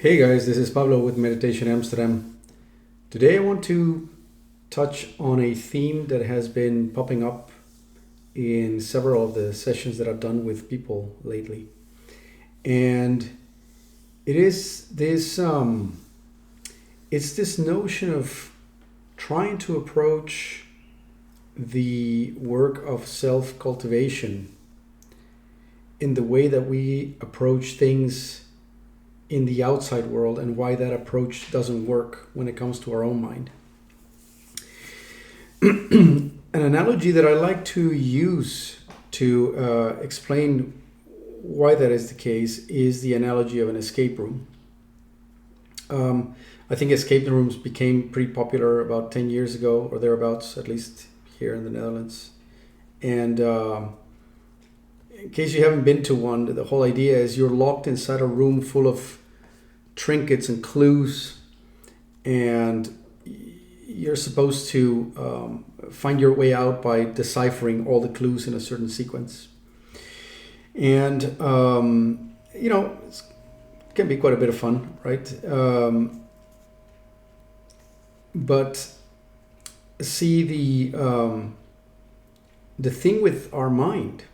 Hey guys, this is Pablo with Meditation Amsterdam. Today I want to touch on a theme that has been popping up in several of the sessions that I've done with people lately. And it is this it's this notion of trying to approach the work of self-cultivation in the way that we approach things in the outside world, and why that approach doesn't work when it comes to our own mind. An analogy that I like to use to explain why that is the case is the analogy of an escape room. I think escape rooms became pretty popular about 10 years ago or thereabouts, at least here in the Netherlands. And in case you haven't been to one, the whole idea is you're locked inside a room full of trinkets and clues, and you're supposed to find your way out by deciphering all the clues in a certain sequence. And, it can be quite a bit of fun, right? But see, the thing with our mind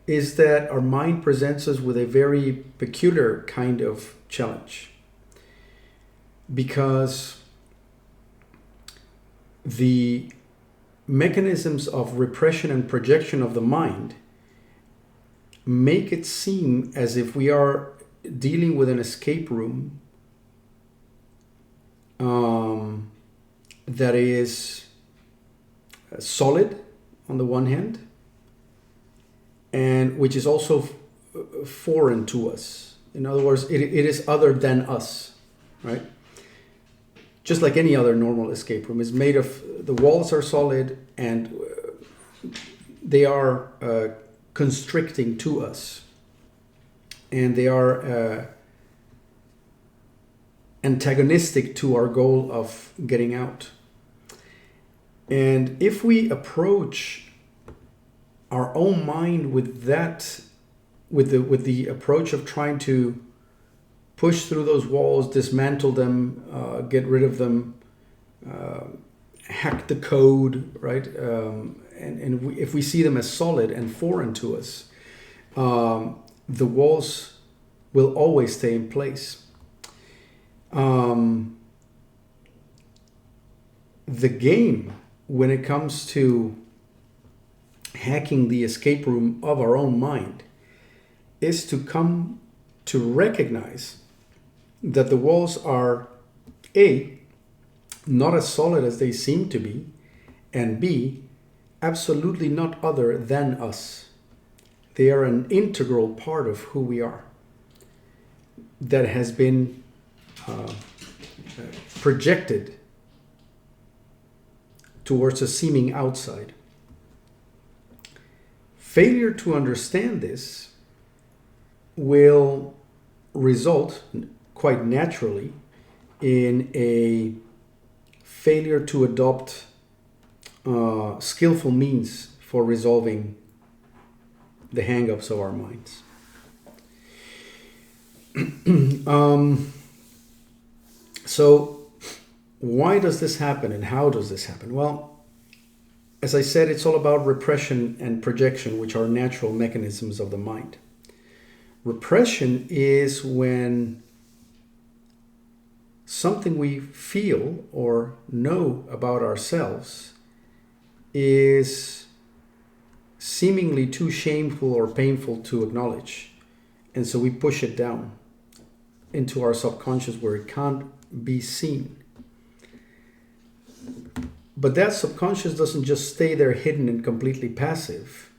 is that our mind presents us with a very peculiar kind of challenge, because the mechanisms of repression and projection of the mind make it seem as if we are dealing with an escape room that is solid on the one hand, and which is also foreign to us. In other words, it is other than us, right? Just like any other normal escape room, is made of, the walls are solid and they are constricting to us, and they are antagonistic to our goal of getting out. And if we approach our own mind with that, with the approach of trying to push through those walls, dismantle them, get rid of them, hack the code, right? If we see them as solid and foreign to us, the walls will always stay in place. The game, when it comes to hacking the escape room of our own mind, is to come to recognize that the walls are A, not as solid as they seem to be, and B, absolutely not other than us. They are an integral part of who we are that has been projected towards a seeming outside. Failure to understand this will result quite naturally in a failure to adopt skillful means for resolving the hang-ups of our minds. So why does this happen, and how does this happen? Well, as I said, it's all about repression and projection, which are natural mechanisms of the mind. Repression is when something we feel or know about ourselves is seemingly too shameful or painful to acknowledge. And so we push it down into our subconscious where it can't be seen. But that subconscious doesn't just stay there hidden and completely passive.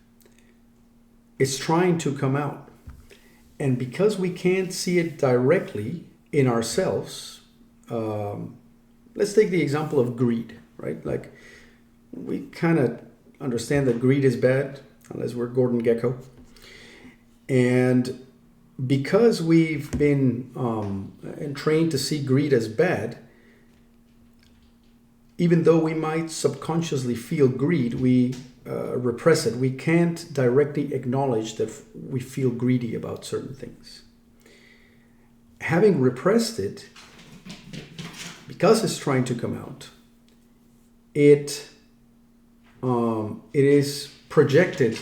It's trying to come out. And because we can't see it directly in ourselves, let's take the example of greed, right? Like, we kind of understand that greed is bad, unless we're Gordon Gekko. And because we've been trained to see greed as bad, even though we might subconsciously feel greed, we repress it. We can't directly acknowledge that we feel greedy about certain things. having repressed it, because it's trying to come out, it is projected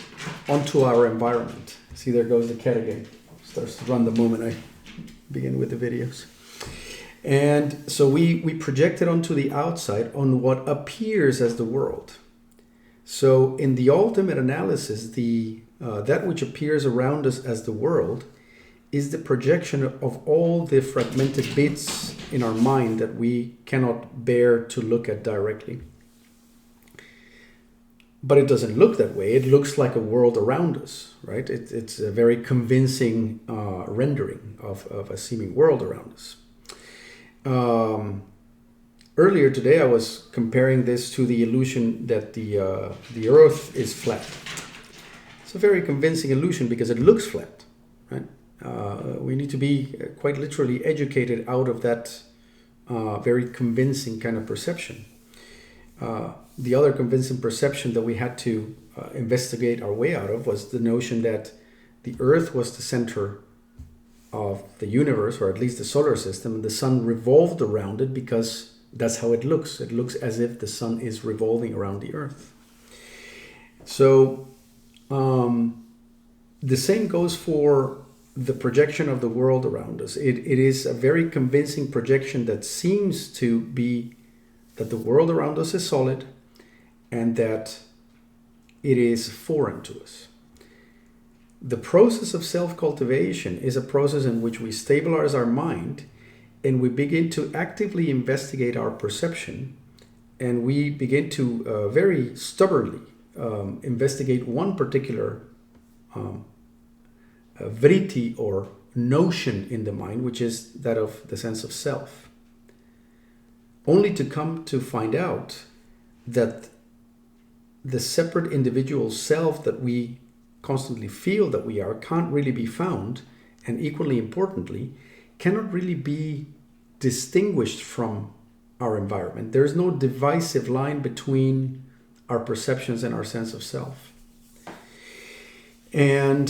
onto our environment. See, there goes the cat again. Starts to run the moment I begin with the videos. And so we project it onto the outside on what appears as the world. So in the ultimate analysis, that which appears around us as the world is the projection of all the fragmented bits in our mind that we cannot bear to look at directly. But it doesn't look that way. It looks like a world around us, right? It's a very convincing rendering of a seeming world around us. Earlier today, I was comparing this to the illusion that the Earth is flat. It's a very convincing illusion because it looks flat, right? We need to be quite literally educated out of that very convincing kind of perception. The other convincing perception that we had to investigate our way out of was the notion that the Earth was the center of the universe, or at least the solar system, and the sun revolved around it because that's how it looks. It looks as if the sun is revolving around the Earth. So the same goes for the projection of the world around us. It is a very convincing projection that seems to be that the world around us is solid and that it is foreign to us. The process of self-cultivation is a process in which we stabilize our mind and we begin to actively investigate our perception, and we begin to very stubbornly investigate one particular vritti or notion in the mind, which is that of the sense of self, only to come to find out that the separate individual self that we constantly feel that we are can't really be found, and equally importantly, cannot really be distinguished from our environment. There is no divisive line between our perceptions and our sense of self. And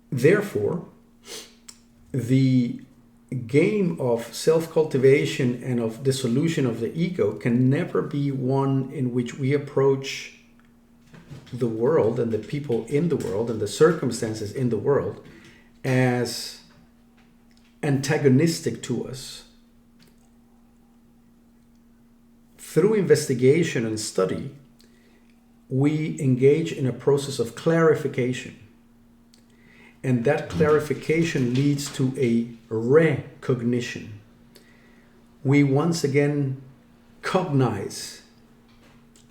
therefore, the game of self-cultivation and of dissolution of the ego can never be one in which we approach the world and the people in the world and the circumstances in the world as antagonistic to us. Through investigation and study, we engage in a process of clarification. And that clarification leads to a recognition. We once again cognize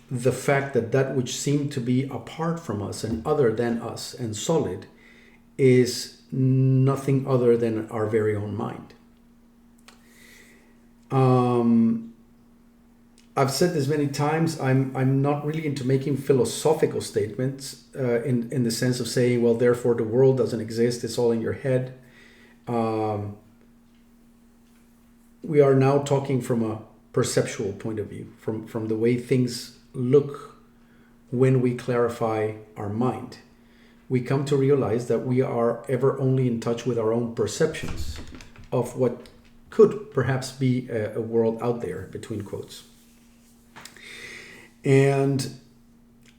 the fact that that which seemed to be apart from us and other than us and solid is nothing other than our very own mind. I've said this many times, I'm not really into making philosophical statements in the sense of saying, well, therefore the world doesn't exist, it's all in your head. We are now talking from a perceptual point of view, from the way things look when we clarify our mind. We come to realize that we are ever only in touch with our own perceptions of what could perhaps be a world out there, between quotes. And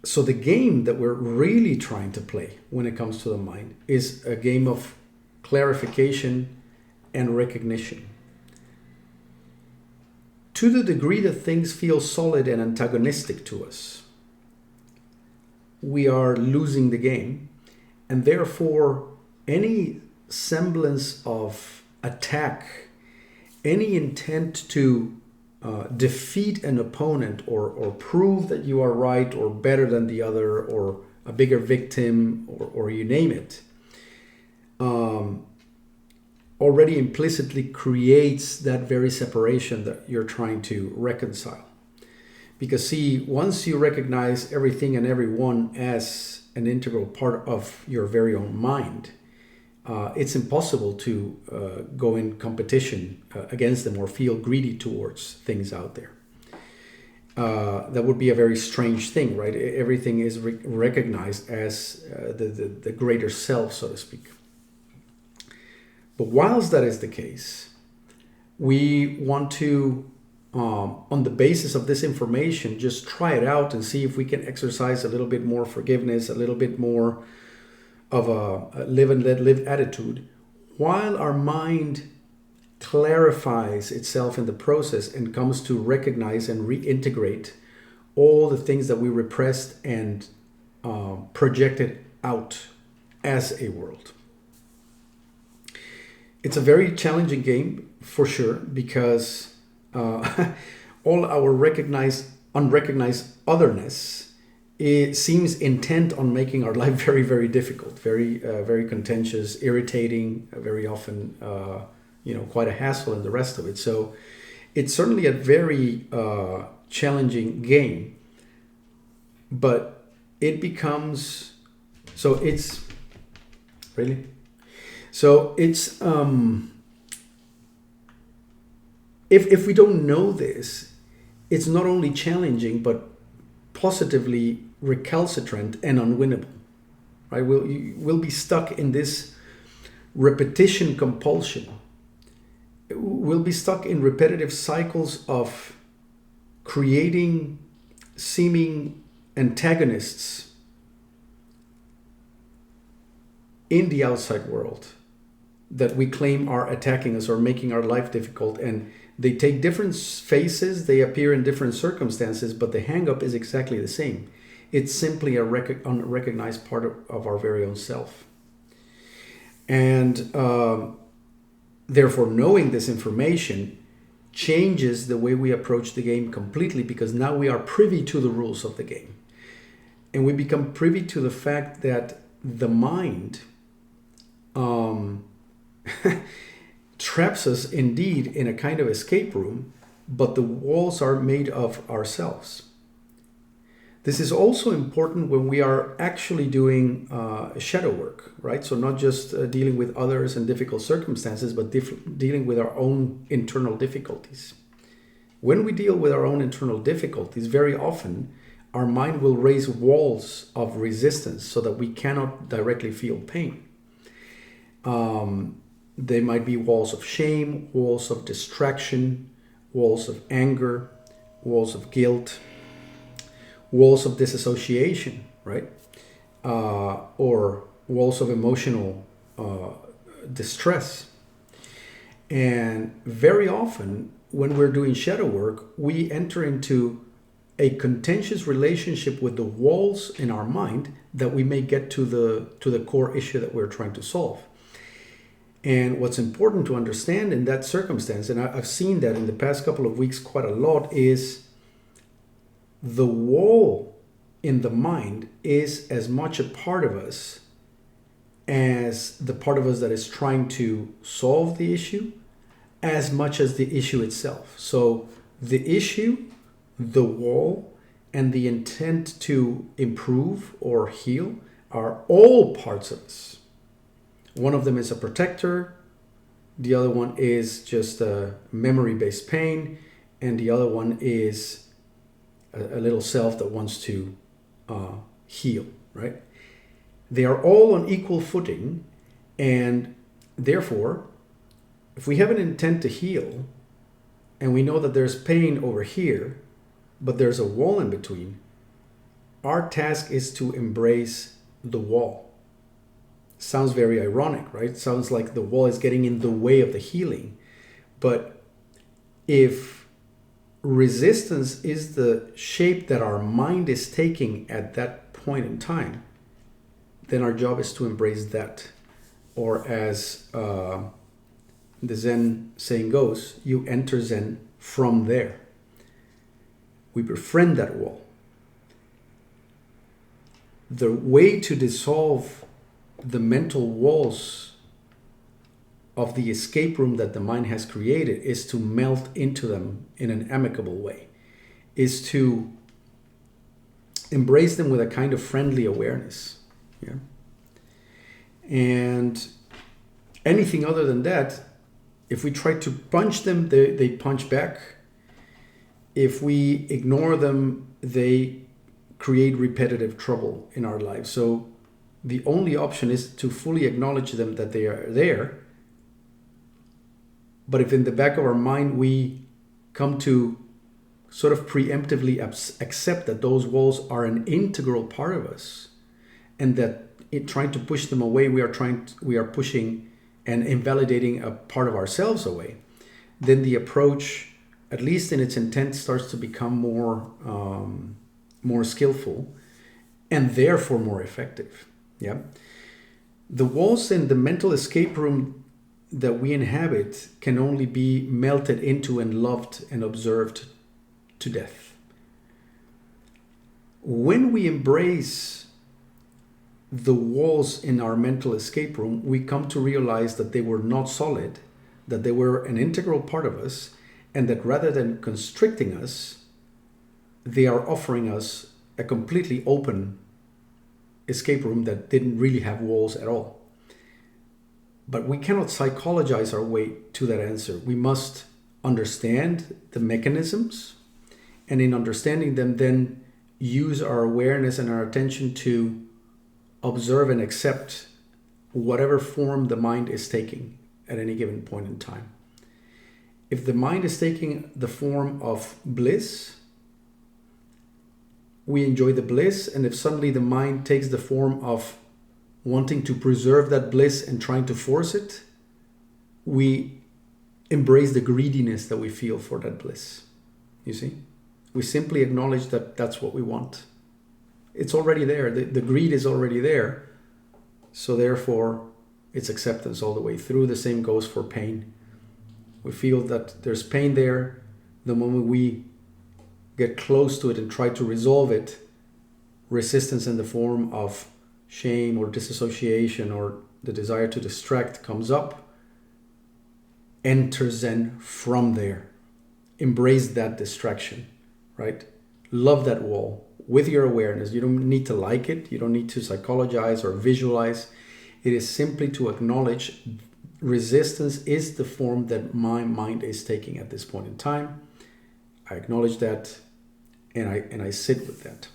so the game that we're really trying to play when it comes to the mind is a game of clarification and recognition. To the degree that things feel solid and antagonistic to us, we are losing the game, and therefore any semblance of attack, any intent to defeat an opponent or prove that you are right or better than the other or a bigger victim or you name it, already implicitly creates that very separation that you're trying to reconcile. Because see, once you recognize everything and everyone as an integral part of your very own mind, it's impossible to go in competition against them or feel greedy towards things out there. that would be a very strange thing, right? Everything is recognized as the greater self, so to speak. But whilst that is the case, we want to, on the basis of this information, just try it out and see if we can exercise a little bit more forgiveness, a little bit more of a live and let live attitude, while our mind clarifies itself in the process and comes to recognize and reintegrate all the things that we repressed and projected out as a world. It's a very challenging game for sure, because all our unrecognized otherness, it seems intent on making our life very, very difficult, very contentious, irritating, very often quite a hassle and the rest of it. So it's certainly a very challenging game, but it becomes, so it's really, so it's, if we don't know this, it's not only challenging, but positively recalcitrant and unwinnable, right? We'll be stuck in this repetition compulsion. We'll be stuck in repetitive cycles of creating seeming antagonists in the outside world that we claim are attacking us or making our life difficult. And they take different faces, they appear in different circumstances, but the hang-up is exactly the same. It's simply a unrecognized part of our very own self. And therefore, knowing this information changes the way we approach the game completely, because now we are privy to the rules of the game. And we become privy to the fact that the mind traps us indeed in a kind of escape room, but the walls are made of ourselves. This is also important when we are actually doing shadow work, right? So not just dealing with others and difficult circumstances, but dealing with our own internal difficulties. When we deal with our own internal difficulties, very often our mind will raise walls of resistance so that we cannot directly feel pain. They might be walls of shame, walls of distraction, walls of anger, walls of guilt, walls of disassociation, right? Or walls of emotional distress. And very often, when we're doing shadow work, we enter into a contentious relationship with the walls in our mind that we may get to the core issue that we're trying to solve. And what's important to understand in that circumstance, and I've seen that in the past couple of weeks quite a lot, is the wall in the mind is as much a part of us as the part of us that is trying to solve the issue, as much as the issue itself. So the issue, the wall, and the intent to improve or heal are all parts of us. One of them is a protector, the other one is just a memory-based pain, and the other one is a little self that wants to heal, right? They are all on equal footing, and therefore, if we have an intent to heal, and we know that there's pain over here, but there's a wall in between, our task is to embrace the wall. Sounds very ironic, right? Sounds like the wall is getting in the way of the healing. But if resistance is the shape that our mind is taking at that point in time, then our job is to embrace that. Or as the Zen saying goes, you enter Zen from there. We befriend that wall. The way to dissolve the mental walls of the escape room that the mind has created is to melt into them in an amicable way, is to embrace them with a kind of friendly awareness. Yeah? And anything other than that, if we try to punch them, they punch back. if we ignore them, they create repetitive trouble in our lives. So the only option is to fully acknowledge them, that they are there. But if in the back of our mind we come to sort of preemptively accept that those walls are an integral part of us, and that trying to push them away, we are pushing and invalidating a part of ourselves away, then the approach, at least in its intent, starts to become more skillful and therefore more effective. Yeah, the walls in the mental escape room that we inhabit can only be melted into and loved and observed to death. When we embrace the walls in our mental escape room, we come to realize that they were not solid, that they were an integral part of us, and that rather than constricting us, they are offering us a completely open escape room that didn't really have walls at all. But we cannot psychologize our way to that answer. We must understand the mechanisms, and in understanding them, then use our awareness and our attention to observe and accept whatever form the mind is taking at any given point in time. If the mind is taking the form of bliss, we enjoy the bliss. And if suddenly the mind takes the form of wanting to preserve that bliss and trying to force it, we embrace the greediness that we feel for that bliss. You see? We simply acknowledge that that's what we want. It's already there. The greed is already there. So therefore, it's acceptance all the way through. The same goes for pain. We feel that there's pain there. The moment we get close to it and try to resolve it, resistance in the form of shame or disassociation or the desire to distract comes up. Enter Zen from there. Embrace that distraction, right? Love that wall with your awareness. You don't need to like it. You don't need to psychologize or visualize. It is simply to acknowledge resistance is the form that my mind is taking at this point in time. I acknowledge that, and I sit with that.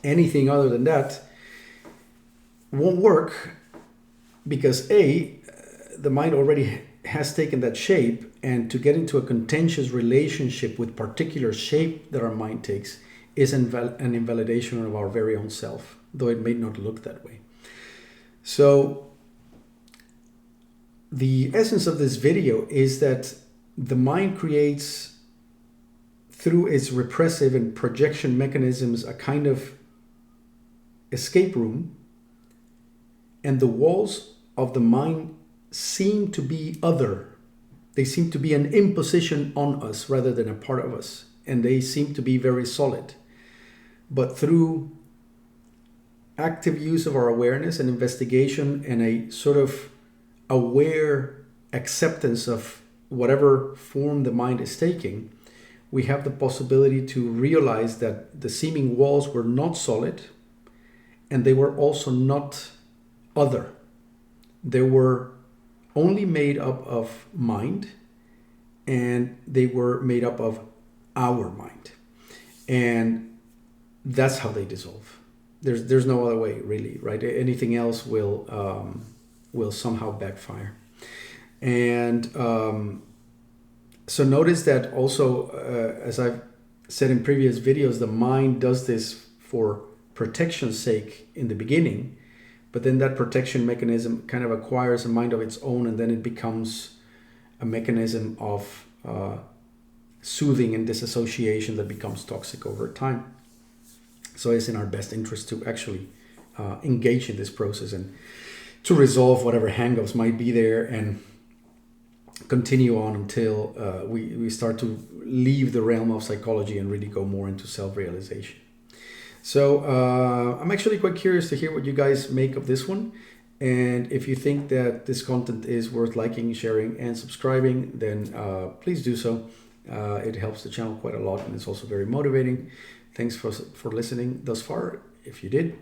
Anything other than that won't work, because the mind already has taken that shape, and to get into a contentious relationship with particular shape that our mind takes is an invalidation of our very own self, though it may not look that way. So the essence of this video is that the mind creates, through its repressive and projection mechanisms, a kind of escape room, and the walls of the mind seem to be other. They seem to be an imposition on us rather than a part of us, and they seem to be very solid. But through active use of our awareness and investigation and a sort of aware acceptance of whatever form the mind is taking, we have the possibility to realize that the seeming walls were not solid, and they were also not other. They were only made up of mind, and they were made up of our mind. And that's how they dissolve. There's no other way, really, right? Anything else will somehow backfire. And so notice that also, as I've said in previous videos, the mind does this for protection's sake in the beginning, but then that protection mechanism kind of acquires a mind of its own, and then it becomes a mechanism of soothing and disassociation that becomes toxic over time. So it's in our best interest to actually engage in this process and to resolve whatever hang-ups might be there and continue on until we start to leave the realm of psychology and really go more into self-realization. So I'm actually quite curious to hear what you guys make of this one. And if you think that this content is worth liking, sharing, and subscribing, then please do so. It helps the channel quite a lot, and it's also very motivating. Thanks for listening thus far. If you did,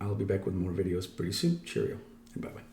I'll be back with more videos pretty soon. Cheerio, and bye-bye.